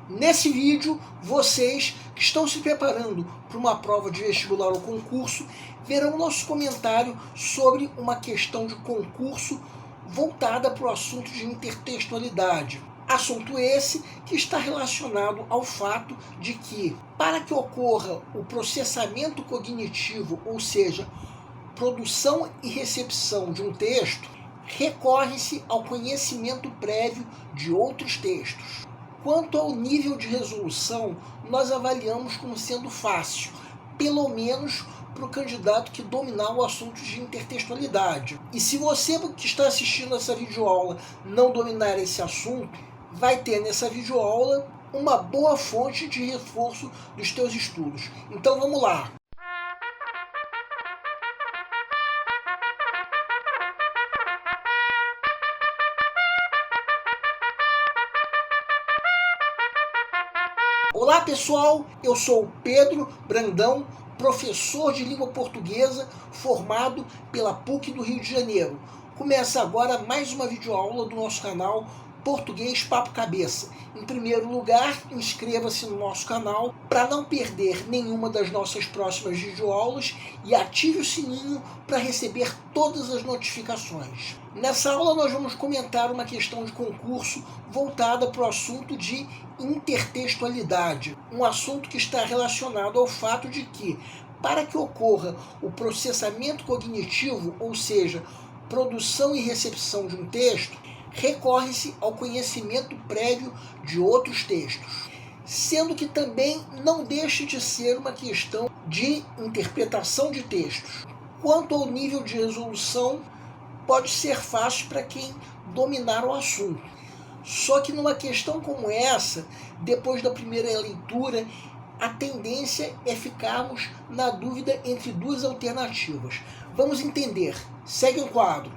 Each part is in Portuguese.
Nesse vídeo, vocês que estão se preparando para uma prova de vestibular ou concurso, verão nosso comentário sobre uma questão de concurso voltada para o assunto de intertextualidade. Assunto esse que está relacionado ao fato de que, para que ocorra o processamento cognitivo, ou seja, produção e recepção de um texto, recorre-se ao conhecimento prévio de outros textos. Quanto ao nível de resolução, nós avaliamos como sendo fácil, pelo menos para o candidato que dominar o assunto de intertextualidade. E se você que está assistindo essa videoaula não dominar esse assunto, vai ter nessa videoaula uma boa fonte de reforço dos teus estudos. Então vamos lá! Olá pessoal, eu sou o Pedro Brandão, professor de língua portuguesa formado pela PUC do Rio de Janeiro. Começa agora mais uma videoaula do nosso canal Português Papo Cabeça. Em primeiro lugar, inscreva-se no nosso canal para não perder nenhuma das nossas próximas videoaulas e ative o sininho para receber todas as notificações. Nessa aula nós vamos comentar uma questão de concurso voltada para o assunto de intertextualidade, um assunto que está relacionado ao fato de que, para que ocorra o processamento cognitivo, ou seja, produção e recepção de um texto, recorre-se ao conhecimento prévio de outros textos, sendo que também não deixa de ser uma questão de interpretação de textos. Quanto ao nível de resolução, pode ser fácil para quem dominar o assunto. Só que numa questão como essa, depois da primeira leitura, a tendência é ficarmos na dúvida entre duas alternativas. Vamos entender. Segue o quadro.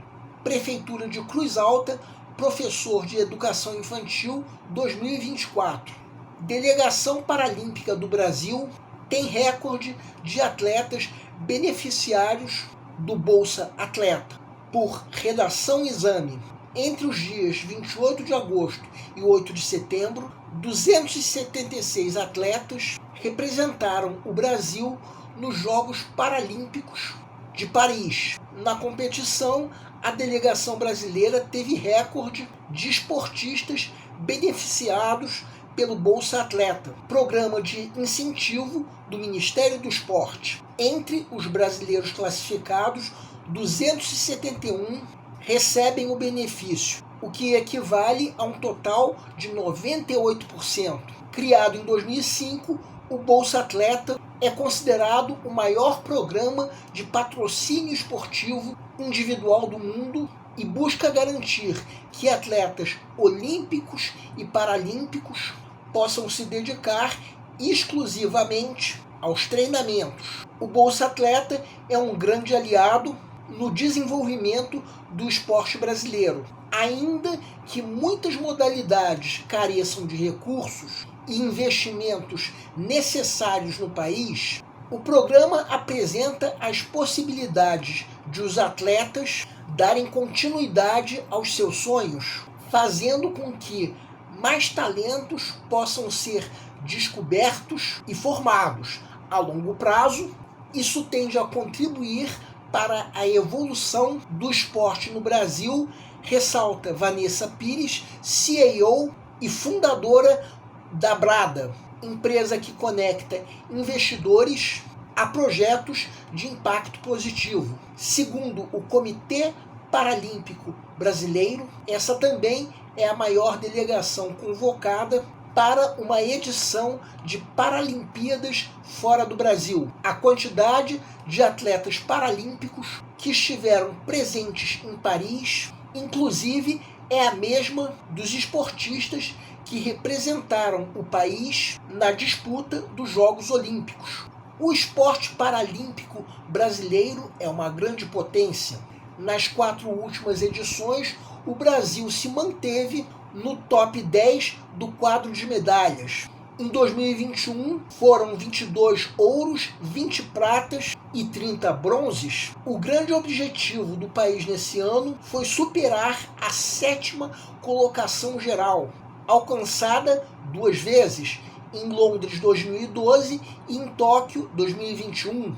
Prefeitura de Cruz Alta, professor de Educação Infantil 2024. Delegação Paralímpica do Brasil tem recorde de atletas beneficiários do Bolsa Atleta por redação e exame. Entre os dias 28 de agosto e 8 de setembro, 276 atletas representaram o Brasil nos Jogos Paralímpicos de Paris. Na competição, a delegação brasileira teve recorde de esportistas beneficiados pelo Bolsa Atleta, programa de incentivo do Ministério do Esporte. Entre os brasileiros classificados, 271 recebem o benefício, o que equivale a um total de 98%. Criado em 2005, o Bolsa Atleta é considerado o maior programa de patrocínio esportivo individual do mundo e busca garantir que atletas olímpicos e paralímpicos possam se dedicar exclusivamente aos treinamentos. O Bolsa Atleta é um grande aliado no desenvolvimento do esporte brasileiro, ainda que muitas modalidades careçam de recursos e investimentos necessários no país. O programa apresenta as possibilidades de os atletas darem continuidade aos seus sonhos, fazendo com que mais talentos possam ser descobertos e formados. A longo prazo, isso tende a contribuir para a evolução do esporte no Brasil, ressalta Vanessa Pires, CEO e fundadora da Brada, empresa que conecta investidores a projetos de impacto positivo. Segundo o Comitê Paralímpico Brasileiro, essa também é a maior delegação convocada para uma edição de Paralimpíadas fora do Brasil. A quantidade de atletas paralímpicos que estiveram presentes em Paris, inclusive, é a mesma dos esportistas que representaram o país na disputa dos Jogos Olímpicos. O esporte paralímpico brasileiro é uma grande potência. Nas 4 últimas edições, o Brasil se manteve no top 10 do quadro de medalhas. Em 2021, foram 22 ouros, 20 pratas e 30 bronzes. O grande objetivo do país nesse ano foi superar a 7ª colocação geral. alcançada 2 vezes, em Londres 2012 e em Tóquio 2021.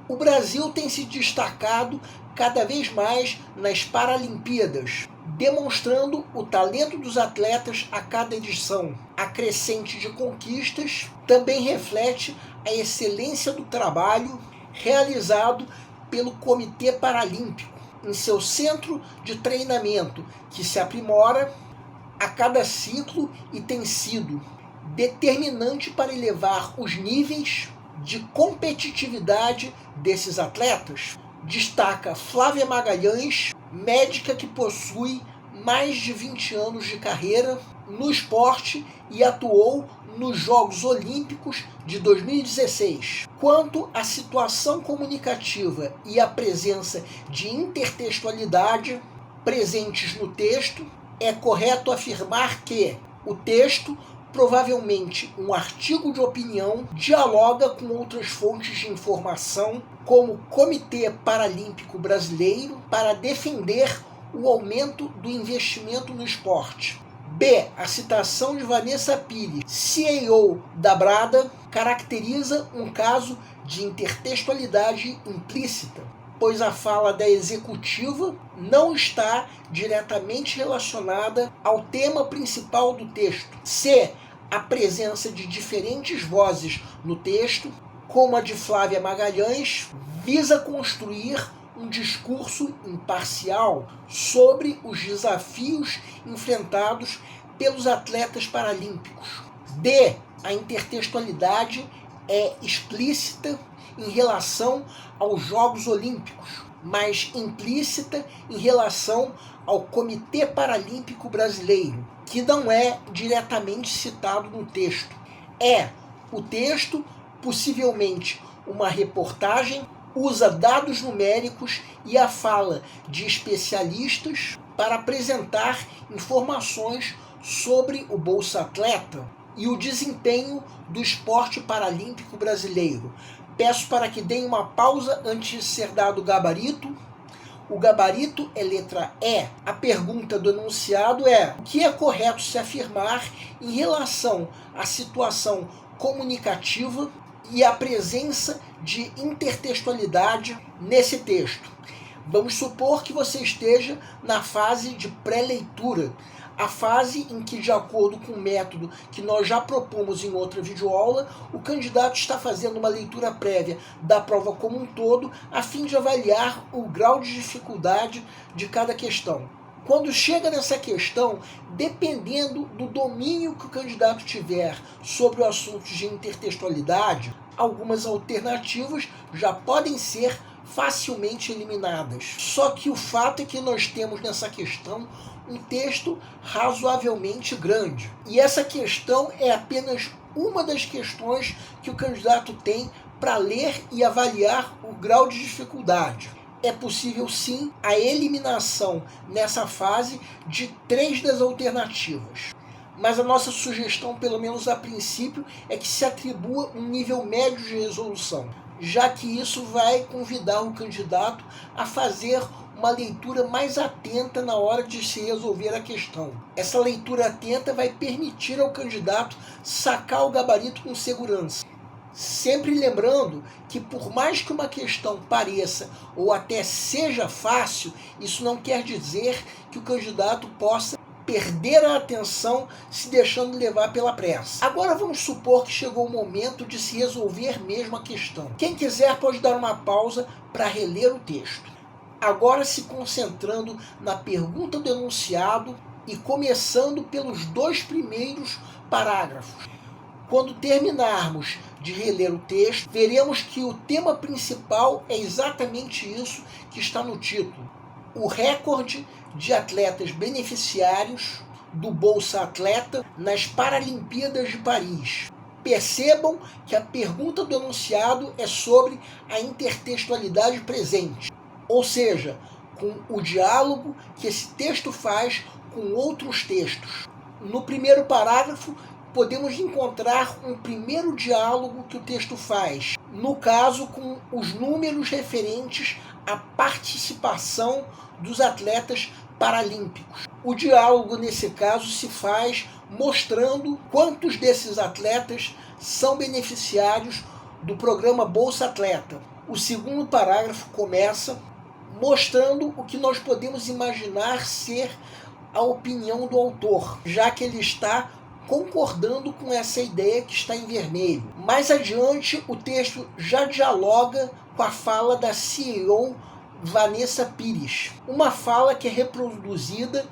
O Brasil tem se destacado cada vez mais nas Paralimpíadas, demonstrando o talento dos atletas a cada edição. A crescente de conquistas também reflete a excelência do trabalho realizado pelo Comitê Paralímpico em seu centro de treinamento, que se aprimora a cada ciclo e tem sido determinante para elevar os níveis de competitividade desses atletas. Destaca Flávia Magalhães, médica que possui mais de 20 anos de carreira no esporte e atuou nos Jogos Olímpicos de 2016. Quanto à situação comunicativa e à presença de intertextualidade presentes no texto, é correto afirmar que o texto, provavelmente um artigo de opinião, dialoga com outras fontes de informação, como o Comitê Paralímpico Brasileiro, para defender o aumento do investimento no esporte. B. A citação de Vanessa Pires, CEO da Brada, caracteriza um caso de intertextualidade implícita, pois a fala da executiva não está diretamente relacionada ao tema principal do texto. C. A presença de diferentes vozes no texto, como a de Flávia Magalhães, visa construir um discurso imparcial sobre os desafios enfrentados pelos atletas paralímpicos. D. A intertextualidade é explícita em relação aos Jogos Olímpicos, mas implícita em relação ao Comitê Paralímpico Brasileiro, que não é diretamente citado no texto. O texto, possivelmente uma reportagem, usa dados numéricos e a fala de especialistas para apresentar informações sobre o Bolsa Atleta e o desempenho do esporte paralímpico brasileiro. Peço para que deem uma pausa antes de ser dado o gabarito. O gabarito é letra E. A pergunta do enunciado é: o que é correto se afirmar em relação à situação comunicativa e à presença de intertextualidade nesse texto? Vamos supor que você esteja na fase de pré-leitura, a fase em que, de acordo com o método que nós já propomos em outra videoaula, o candidato está fazendo uma leitura prévia da prova como um todo, a fim de avaliar o grau de dificuldade de cada questão. Quando chega nessa questão, dependendo do domínio que o candidato tiver sobre o assunto de intertextualidade, algumas alternativas já podem ser facilmente eliminadas. Só que o fato é que nós temos nessa questão um texto razoavelmente grande. E essa questão é apenas uma das questões que o candidato tem para ler e avaliar o grau de dificuldade. É possível sim a eliminação nessa fase de 3 das alternativas. Mas a nossa sugestão, pelo menos a princípio, é que se atribua um nível médio de resolução, já que isso vai convidar o candidato a fazer uma leitura mais atenta na hora de se resolver a questão. Essa leitura atenta vai permitir ao candidato sacar o gabarito com segurança. Sempre lembrando que, por mais que uma questão pareça ou até seja fácil, isso não quer dizer que o candidato possa perder a atenção se deixando levar pela pressa. Agora vamos supor que chegou o momento de se resolver mesmo a questão. Quem quiser pode dar uma pausa para reler o texto. Agora se concentrando na pergunta do enunciado e começando pelos 2 primeiros parágrafos. Quando terminarmos de reler o texto, veremos que o tema principal é exatamente isso que está no título: o recorde de atletas beneficiários do Bolsa Atleta nas Paralimpíadas de Paris. Percebam que a pergunta do enunciado é sobre a intertextualidade presente, ou seja, com o diálogo que esse texto faz com outros textos. No primeiro parágrafo, podemos encontrar um primeiro diálogo que o texto faz, no caso com os números referentes à participação dos atletas paralímpicos. O diálogo, nesse caso, se faz mostrando quantos desses atletas são beneficiários do programa Bolsa Atleta. O segundo parágrafo começa mostrando o que nós podemos imaginar ser a opinião do autor, já que ele está concordando com essa ideia que está em vermelho. Mais adiante, o texto já dialoga com a fala da CEO Vanessa Pires, uma fala que é reproduzida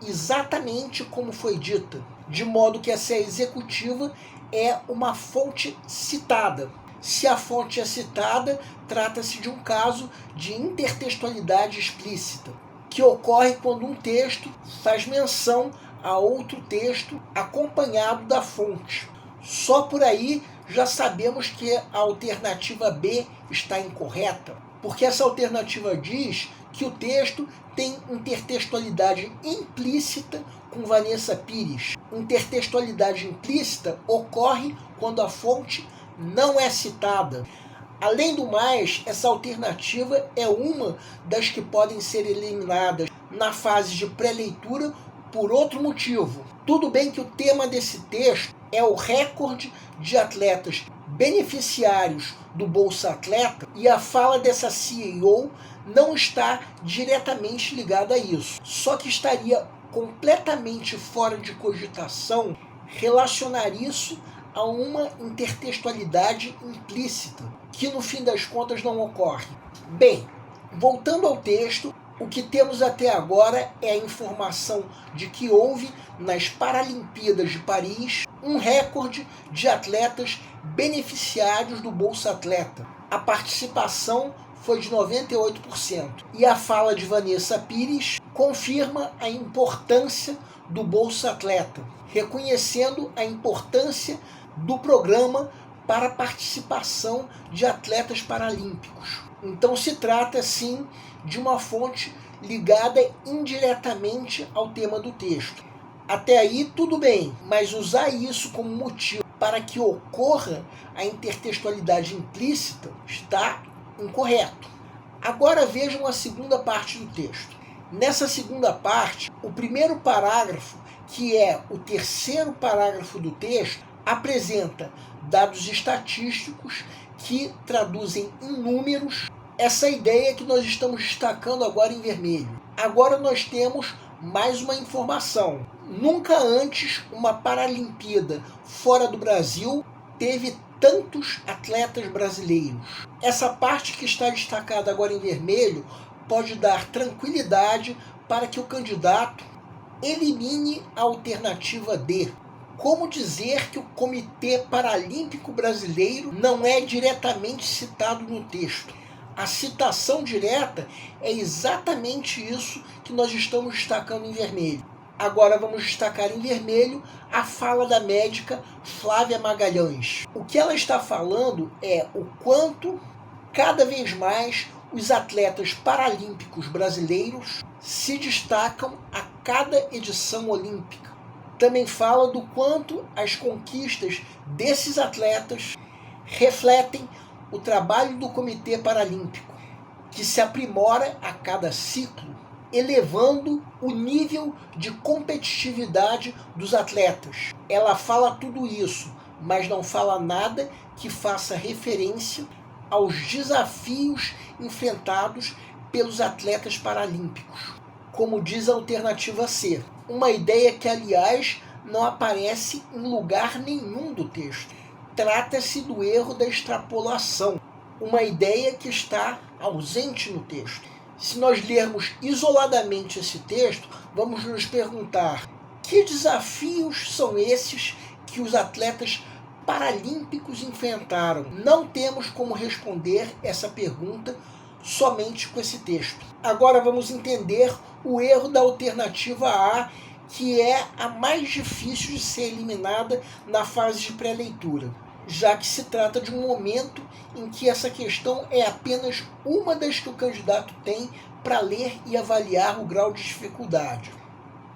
exatamente como foi dita, de modo que essa executiva é uma fonte citada. Se a fonte é citada, trata-se de um caso de intertextualidade explícita, que ocorre quando um texto faz menção a outro texto acompanhado da fonte. Só por aí já sabemos que a alternativa B está incorreta, porque essa alternativa diz que o texto tem intertextualidade implícita com Vanessa Pires. Intertextualidade implícita ocorre quando a fonte não é citada. Além do mais, essa alternativa é uma das que podem ser eliminadas na fase de pré-leitura por outro motivo. Tudo bem que o tema desse texto é o recorde de atletas beneficiários do Bolsa Atleta e a fala dessa CEO não está diretamente ligada a isso. Só que estaria completamente fora de cogitação relacionar isso a uma intertextualidade implícita, que no fim das contas não ocorre. Bem, voltando ao texto, o que temos até agora é a informação de que houve, nas Paralimpíadas de Paris, um recorde de atletas beneficiários do Bolsa Atleta. A participação foi de 98%. E a fala de Vanessa Pires confirma a importância do Bolsa Atleta, reconhecendo a importância do programa para a participação de atletas paralímpicos. Então se trata, sim, de uma fonte ligada indiretamente ao tema do texto. Até aí tudo bem, mas usar isso como motivo para que ocorra a intertextualidade implícita está incorreto. Agora vejam a segunda parte do texto. Nessa segunda parte, o primeiro parágrafo, que é o terceiro parágrafo do texto, apresenta dados estatísticos que traduzem em números essa ideia que nós estamos destacando agora em vermelho. Agora nós temos mais uma informação. Nunca antes uma Paralimpíada fora do Brasil teve tantos atletas brasileiros. Essa parte que está destacada agora em vermelho pode dar tranquilidade para que o candidato elimine a alternativa D. Como dizer que o Comitê Paralímpico Brasileiro não é diretamente citado no texto? A citação direta é exatamente isso que nós estamos destacando em vermelho. Agora vamos destacar em vermelho a fala da médica Flávia Magalhães. O que ela está falando é o quanto, cada vez mais, os atletas paralímpicos brasileiros se destacam a cada edição olímpica. Também fala do quanto as conquistas desses atletas refletem o trabalho do Comitê Paralímpico, que se aprimora a cada ciclo, elevando o nível de competitividade dos atletas. Ela fala tudo isso, mas não fala nada que faça referência aos desafios enfrentados pelos atletas paralímpicos, como diz a alternativa C. Uma ideia que, aliás, não aparece em lugar nenhum do texto. Trata-se do erro da extrapolação, uma ideia que está ausente no texto. Se nós lermos isoladamente esse texto, vamos nos perguntar: que desafios são esses que os atletas paralímpicos enfrentaram? Não temos como responder essa pergunta somente com esse texto. Agora vamos entender o erro da alternativa A, que é a mais difícil de ser eliminada na fase de pré-leitura, já que se trata de um momento em que essa questão é apenas uma das que o candidato tem para ler e avaliar o grau de dificuldade.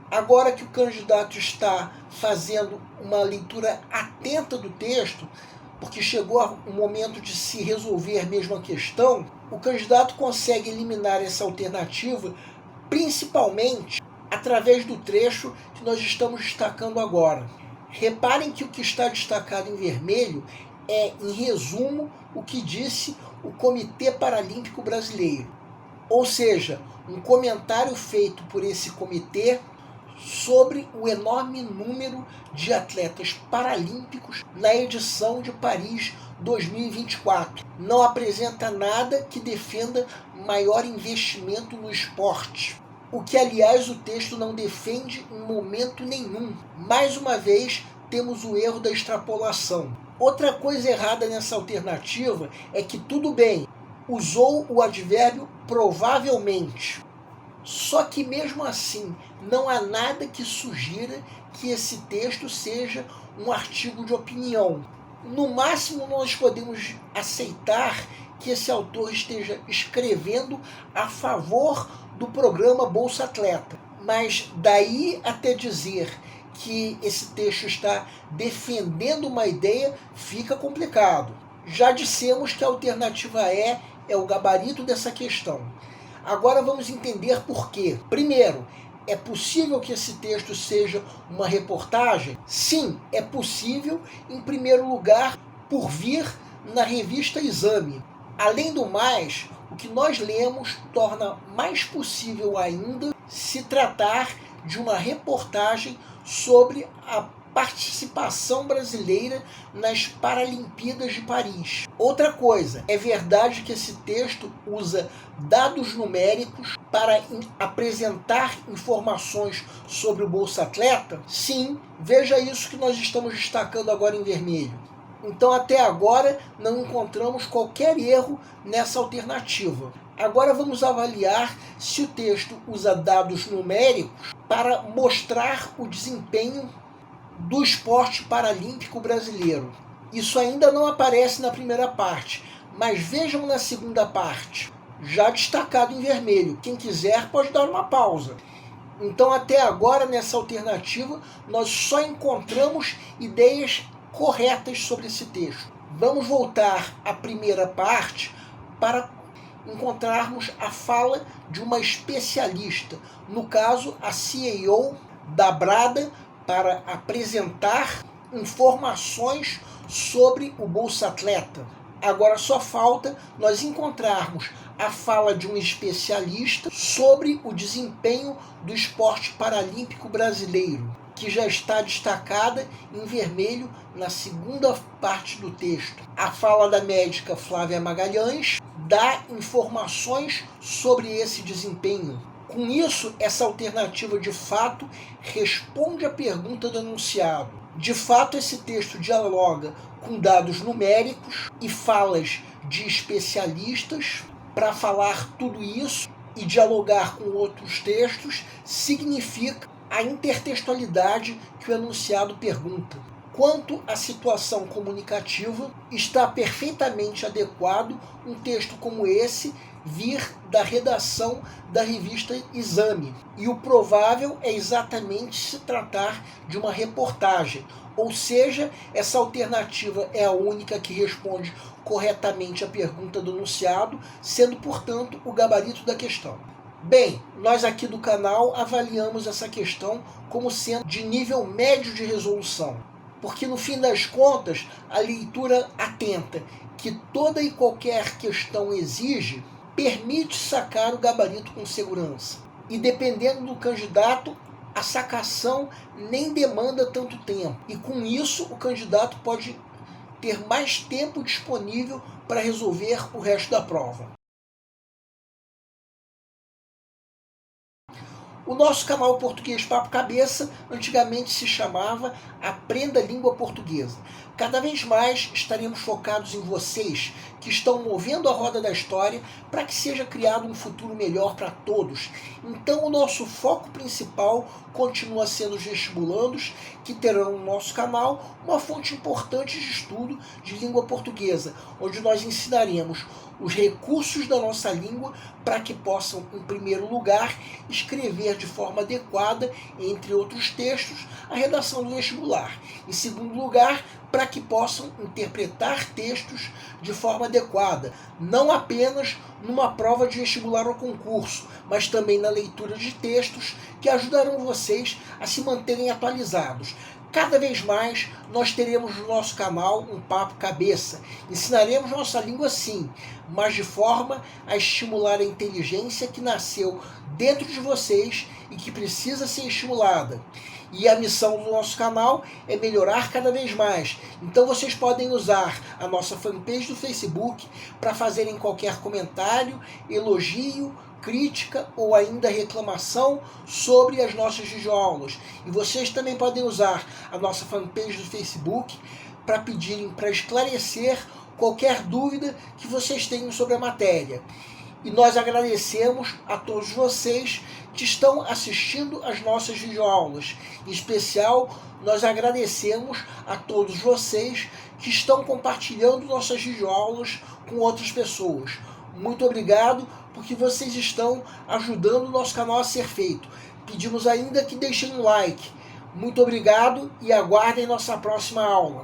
Agora que o candidato está fazendo uma leitura atenta do texto, porque chegou o momento de se resolver mesmo a questão, o candidato consegue eliminar essa alternativa principalmente através do trecho que nós estamos destacando agora. Reparem que o que está destacado em vermelho é, em resumo, o que disse o Comitê Paralímpico Brasileiro. Ou seja, um comentário feito por esse comitê sobre o enorme número de atletas paralímpicos na edição de Paris 2024. Não apresenta nada que defenda maior investimento no esporte. O que, aliás, o texto não defende em momento nenhum. Mais uma vez, temos o erro da extrapolação. Outra coisa errada nessa alternativa é que, tudo bem, usou o advérbio provavelmente. Só que mesmo assim, não há nada que sugira que esse texto seja um artigo de opinião. No máximo, nós podemos aceitar que esse autor esteja escrevendo a favor do programa Bolsa Atleta. Mas daí até dizer que esse texto está defendendo uma ideia, fica complicado. Já dissemos que a alternativa é o gabarito dessa questão. Agora vamos entender por quê. Primeiro, é possível que esse texto seja uma reportagem? Sim, é possível, em primeiro lugar, por vir na revista Exame. Além do mais, o que nós lemos torna mais possível ainda se tratar de uma reportagem sobre a participação brasileira nas Paralimpíadas de Paris. Outra coisa, é verdade que esse texto usa dados numéricos para apresentar informações sobre o Bolsa Atleta? Sim, veja isso que nós estamos destacando agora em vermelho. Então, até agora, não encontramos qualquer erro nessa alternativa. Agora vamos avaliar se o texto usa dados numéricos para mostrar o desempenho do esporte paralímpico brasileiro. Isso ainda não aparece na primeira parte, mas vejam na segunda parte, já destacado em vermelho. Quem quiser pode dar uma pausa. Então, até agora, nessa alternativa, nós só encontramos ideias corretas sobre esse texto. Vamos voltar à primeira parte para encontrarmos a fala de uma especialista, no caso, a CEO da Brada, para apresentar informações sobre o Bolsa Atleta. Agora só falta nós encontrarmos a fala de um especialista sobre o desempenho do esporte paralímpico brasileiro, que já está destacada em vermelho na segunda parte do texto. A fala da médica Flávia Magalhães dá informações sobre esse desempenho. Com isso, essa alternativa de fato responde à pergunta do enunciado. De fato, esse texto dialoga com dados numéricos e falas de especialistas. Para falar tudo isso e dialogar com outros textos significa a intertextualidade que o enunciado pergunta. Quanto à situação comunicativa, está perfeitamente adequado um texto como esse vir da redação da revista Exame. E o provável é exatamente se tratar de uma reportagem, ou seja, essa alternativa é a única que responde corretamente à pergunta do enunciado, sendo, portanto, o gabarito da questão. Bem, nós aqui do canal avaliamos essa questão como sendo de nível médio de resolução, porque no fim das contas, a leitura atenta que toda e qualquer questão exige, permite sacar o gabarito com segurança. E dependendo do candidato, a sacação nem demanda tanto tempo. E com isso, o candidato pode ter mais tempo disponível para resolver o resto da prova. O nosso canal Português Papo Cabeça antigamente se chamava Aprenda a Língua Portuguesa. Cada vez mais estaremos focados em vocês que estão movendo a roda da história para que seja criado um futuro melhor para todos. Então o nosso foco principal continua sendo os vestibulandos, que terão no nosso canal uma fonte importante de estudo de língua portuguesa, onde nós ensinaremos os recursos da nossa língua para que possam, em primeiro lugar, escrever fazer de forma adequada, entre outros textos, a redação do vestibular. Em segundo lugar, para que possam interpretar textos de forma adequada, não apenas numa prova de vestibular ou concurso, mas também na leitura de textos que ajudarão vocês a se manterem atualizados. Cada vez mais nós teremos no nosso canal um Papo Cabeça. Ensinaremos nossa língua sim, mas de forma a estimular a inteligência que nasceu dentro de vocês e que precisa ser estimulada. E a missão do nosso canal é melhorar cada vez mais. Então vocês podem usar a nossa fanpage do Facebook para fazerem qualquer comentário, elogio, crítica ou ainda reclamação sobre as nossas videoaulas. E vocês também podem usar a nossa fanpage do Facebook para pedirem para esclarecer qualquer dúvida que vocês tenham sobre a matéria. E nós agradecemos a todos vocês que estão assistindo às nossas videoaulas. Em especial, nós agradecemos a todos vocês que estão compartilhando nossas videoaulas com outras pessoas. Muito obrigado, porque vocês estão ajudando o nosso canal a ser feito. Pedimos ainda que deixem um like. Muito obrigado e aguardem nossa próxima aula.